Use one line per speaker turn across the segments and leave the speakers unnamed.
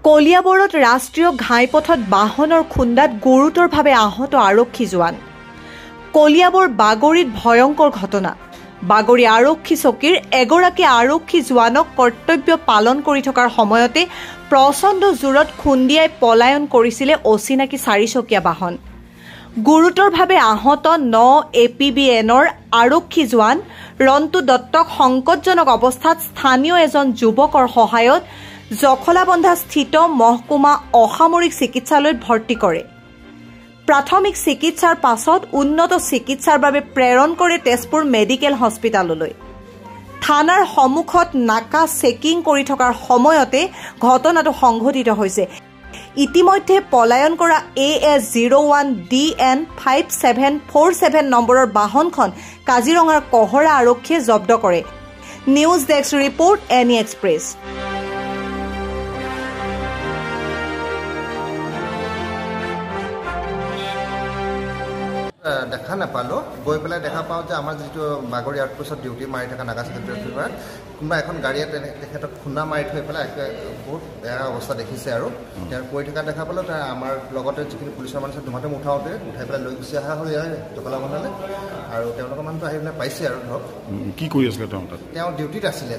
কলিয়াবৰত ৰাষ্ট্ৰীয় ঘাইপথত বাহনৰ খুন্দাত গুৰুতৰভাৱে আহত আৰক্ষী জোৱান। কলিয়াবৰ বাগৰিত ভয়ংকৰ ঘটনা। বাগৰি আৰক্ষী চকীৰ এগৰাকী আৰক্ষী জোৱানক কৰ্তব্য পালন কৰি থকাৰ সময়তে প্ৰচণ্ড জোৰত খুন্দিয়াই পলায়ন কৰিছিলে অচিনাকি চাৰিচকীয়া বাহন। গুৰুতৰভাৱে আহত ৯ APBNৰ আৰক্ষী জোৱান ৰন্তু দত্তক সংকটজনক অৱস্থাত স্থানীয় এজন যুৱকৰ সহায়ত জখলাবন্ধা স্থিত মহকুমা অসামৰিক চিকিৎসালয়ত ভৰ্তি কৰে। প্ৰাথমিক চিকিৎসাৰ পাছত উন্নত চিকিৎসাৰ বাবে প্ৰেৰণ কৰে তেজপুৰ মেডিকেল হস্পিটাললৈ। থানাৰ সন্মুখত নাকা চেকিং কৰি থকাৰ সময়তে ঘটনাটো সংঘটিত হৈছে। ইতিমধ্যে পলায়ন কৰা AS01DN 5747 নম্বৰৰ বাহনখন কাজিৰঙাৰ কহৰা আৰক্ষীয়ে জব্দ কৰে। News desk report any express.
দেখা নাপালোঁ, গৈ পেলাই দেখা পাওঁ যে আমাৰ যিটো বাগৰি আউটপোষ্টত ডিউটি মাৰি থকা নাগা ছেক্ৰেটাৰীৰ পৰা কোনোবা এখন গাড়ীয়ে তেখেতক খুন্দা মাৰি থৈ পেলাই বহুত বেয়া অৱস্থা দেখিছে আৰু তেওঁ পৰি থকা দেখা পালোঁ। আমাৰ লগতে যিখিনি পুলিচৰ মানুহ আছে ধুমাধুম উঠাই পেলাই লৈ গুচি অহা হ'ল ইয়াৰ জখলাবন্ধালৈ। আৰু তেওঁলোকৰ মানুহটো আহি পেলাই পাইছে আৰু ধৰক
কি কৰি আছিলে তেওঁ তাত?
তেওঁ ডিউটিত আছিলে,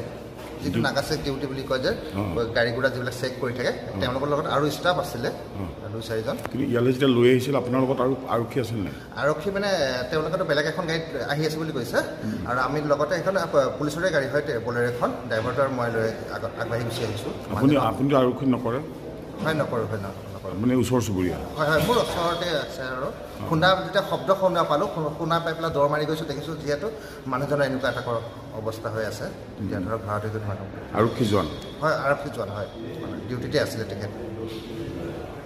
যিটো নাগা চেক ডিউটি বুলি কয় যে গাড়ী ঘোঁৰা যিবিলাক চেক কৰি থাকে, তেওঁলোকৰ লগত আৰু ষ্টাফ আছিলে 2-4জন।
কিন্তু ইয়ালৈ যেতিয়া লৈ আহিছিল আপোনাৰ লগত আৰু আৰক্ষী আছিল নে?
আৰক্ষী মানে তেওঁলোকেতো বেলেগ এখন গাড়ীত আহি আছে বুলি কৈছে, আৰু আমি লগতে এখন পুলিচৰে গাড়ী হয় বলেৰ এখন, ড্ৰাইভাৰটো আৰু মই লৈ আগবাঢ়ি গুচি আহিছোঁ।
আপুনিতো আৰক্ষী নকৰে?
হয়, নকৰোঁ। হয়, নকৰোঁ।
মানে ওচৰ চুবুৰীয়া? হয়,
মোৰ ওচৰতে আছে। আৰু খুন্দা যেতিয়া শব্দ শুনা পালোঁ, শুনা পাই পেলাই দৌৰ মাৰি গৈছোঁ, দেখিছোঁ যিহেতু মানুহজনৰ এনেকুৱা এটা অৱস্থা হৈ আছে। তেতিয়া ধৰক ভাৰতীয় মানুহ
আৰক্ষী জোৱান?
হয়, আৰক্ষী জোৱান হয়, ডিউটিতে আছিলে তেখেত।